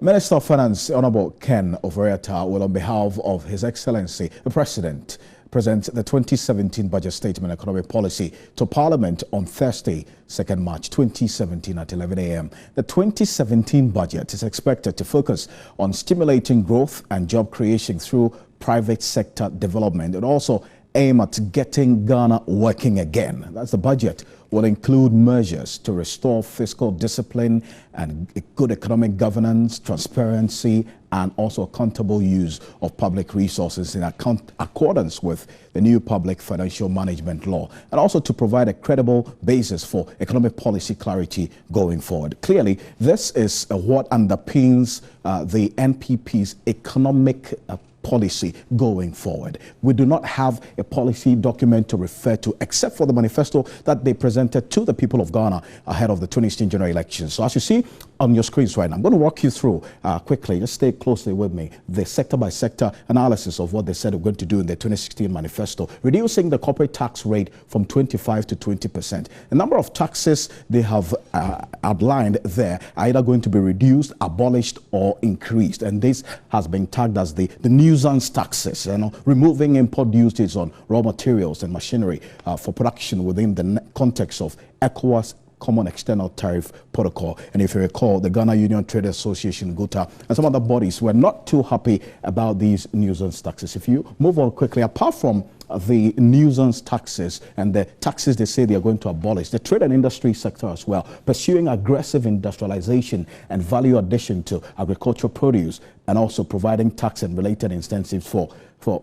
Minister of Finance, Honorable Ken Ofori-Atta, will, on behalf of His Excellency, the President, present the 2017 Budget Statement Economic Policy to Parliament on Thursday, 2nd March 2017 at 11 a.m. The 2017 budget is expected to focus on stimulating growth and job creation through private sector development and also aim at getting Ghana working again. That's the budget. Will include measures to restore fiscal discipline and good economic governance, transparency, and also accountable use of public resources in accordance with the new public financial management law, and also to provide a credible basis for economic policy clarity going forward. Clearly, this is what underpins the NPP's economic policy going forward. We do not have a policy document to refer to except for the manifesto that they presented to the people of Ghana ahead of the 2016 general elections. So as you see on your screens right now, I'm going to walk you through quickly, just stay closely with me, the sector by sector analysis of what they said they're going to do in the 2016 manifesto, reducing the corporate tax rate from 25 to 20%. A number of taxes they have outlined there are either going to be reduced, abolished, or increased. And this has been tagged as the nuisance taxes, removing import duties on raw materials and machinery for production within the context of ECOWAS Common External Tariff Protocol. And if you recall, the Ghana Union Trade Association, GUTA, and some other bodies were not too happy about these nuisance taxes. If you move on quickly, apart from the nuisance taxes and the taxes they say they are going to abolish, the trade and industry sector as well, pursuing aggressive industrialization and value addition to agricultural produce, and also providing tax and related incentives for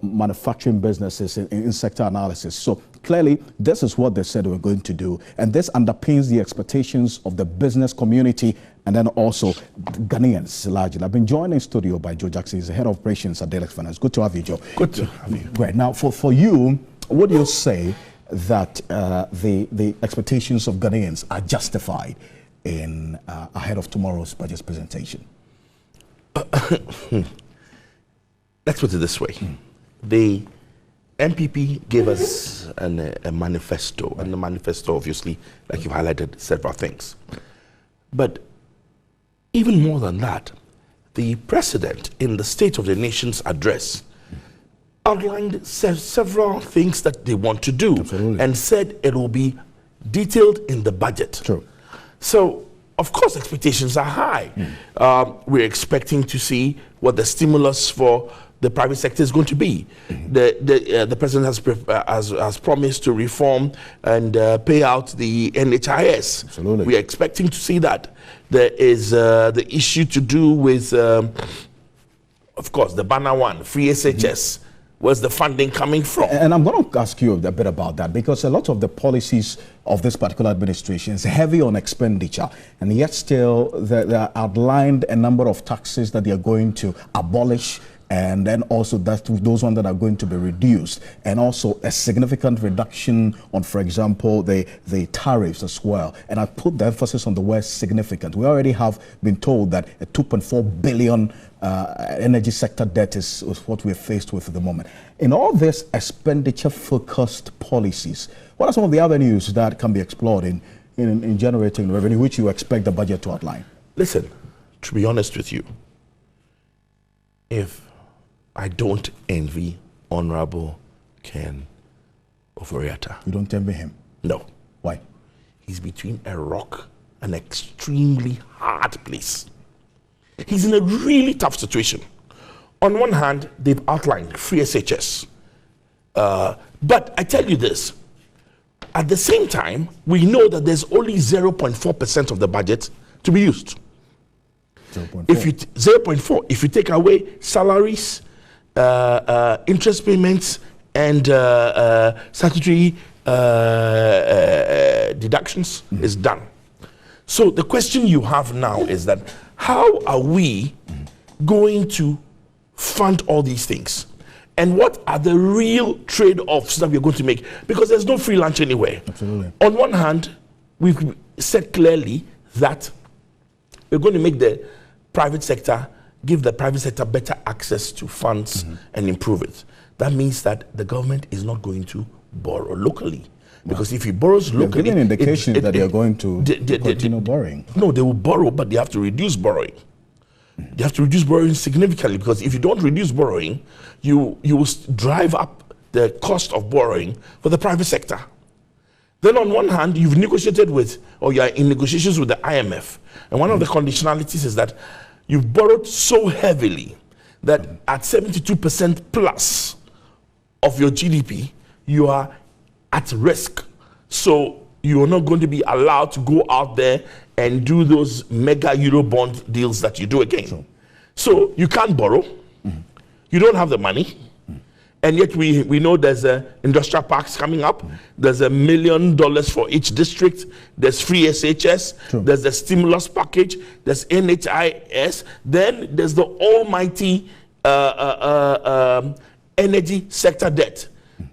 manufacturing businesses in sector analysis. So clearly, this is what they said they were going to do. And this underpins the expectations of the business community and then also Ghanaians largely. I've been joined in studio by Joe Jackson. He's the head of operations at Delix Finance. Good to have you, Joe. Good to have you. Great. Now, for you, would you say that the expectations of Ghanaians are justified in ahead of tomorrow's budget presentation? Let's put it this way. The MPP gave us a manifesto, and the manifesto, obviously, like you've highlighted, several things. But even more than that, the president, in the State of the Nation's address, outlined several things that they want to do. Absolutely. And said it will be detailed in the budget. True. So, of course, expectations are high. We're expecting to see what the stimulus for the private sector is going to be. The president has promised to reform and pay out the NHIS. Absolutely. We are expecting to see that. There is the issue to do with, of course, the banner one, free SHS. Where's the funding coming from? And I'm going to ask you a bit about that, because a lot of the policies of this particular administration is heavy on expenditure, and yet still they outlined a number of taxes that they are going to abolish, and then also those ones that are going to be reduced, and also a significant reduction on, for example, the tariffs as well. And I put the emphasis on the word significant. We already have been told that a 2.4 billion energy sector debt is what we're faced with at the moment. In all this expenditure-focused policies, what are some of the avenues that can be explored in generating revenue, which you expect the budget to outline? Listen, to be honest with you, if I don't envy Honorable Ken Ofori-Atta. You don't envy him? No. Why? He's between a rock and an extremely hard place. He's in a really tough situation. On one hand, they've outlined free SHS. But I tell you this, at the same time, we know that there's only 0.4% of the budget to be used. 0.4. If you take away salaries, interest payments, and statutory deductions, is done. So the question you have now is that how are we going to fund all these things? And what are the real trade-offs that we're going to make? Because there's no free lunch anywhere. Absolutely. On one hand, we've said clearly that we're going to make the private sector, give the private sector better access to funds and improve it. That means that the government is not going to borrow locally. Because if he borrows locally... They're giving indications that they are going to continue borrowing. No, they will borrow, but they have to reduce borrowing. They have to reduce borrowing significantly, because if you don't reduce borrowing, you will drive up the cost of borrowing for the private sector. Then on one hand, you've negotiated with, or you're in negotiations with the IMF. And one of the conditionalities is that you've borrowed so heavily that at 72% plus of your GDP, you are at risk. So you are not going to be allowed to go out there and do those mega Eurobond deals that you do again. Sure. So you can't borrow. You don't have the money. And yet we know there's industrial parks coming up. There's $1 million for each district. There's free SHS. True. There's the stimulus package. There's NHIS. Then there's the almighty energy sector debt,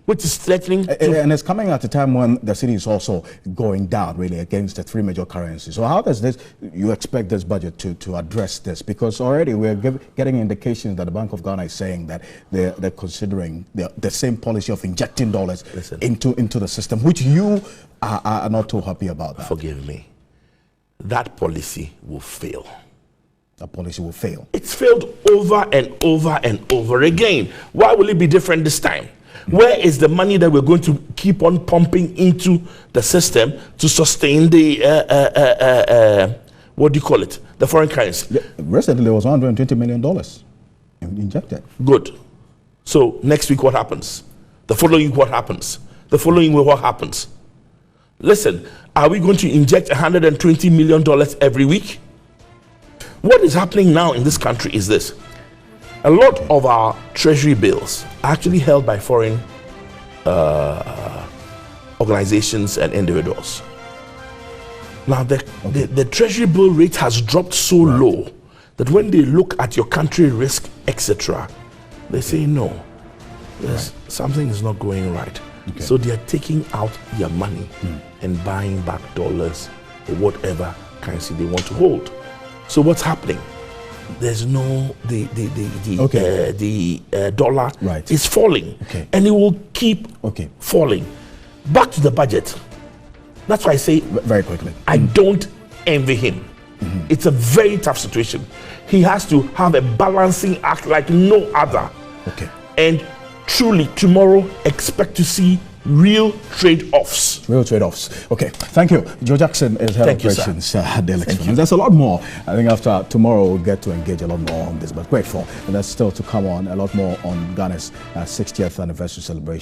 which is threatening. And it's coming at a time when the city is also going down, really, against the three major currencies. So how does you expect this budget to address this? Because already we're getting indications that the Bank of Ghana is saying that they're considering the same policy of injecting dollars into the system, which you are not too happy about that. Forgive me. That policy will fail. That policy will fail. It's failed over and over and over again. Why will it be different this time? Where is the money that we're going to keep on pumping into the system to sustain the, what do you call it, the foreign currency? Yeah, recently, there was $120 million injected. Good. So next week, what happens? The following week, what happens? The following week, what happens? Listen, are we going to inject $120 million every week? What is happening now in this country is this. A lot of our treasury bills are actually held by foreign organizations and individuals. Now, the treasury bill rate has dropped so low that when they look at your country risk, etc., they say, no, something is not going right. Okay. So they are taking out their money and buying back dollars or whatever currency they want to hold. So what's happening? There's no the dollar is falling, and it will keep falling. Back to the budget. That's why I say very quickly, I don't envy him. It's a very tough situation. He has to have a balancing act like no other. And truly, tomorrow, expect to see real trade-offs. Real trade-offs. Okay, thank you. Joe Jackson is head of operations at the election. And there's a lot more. I think after tomorrow we'll get to engage a lot more on this, but grateful. And there's still to come on a lot more on Ghana's 60th anniversary celebration.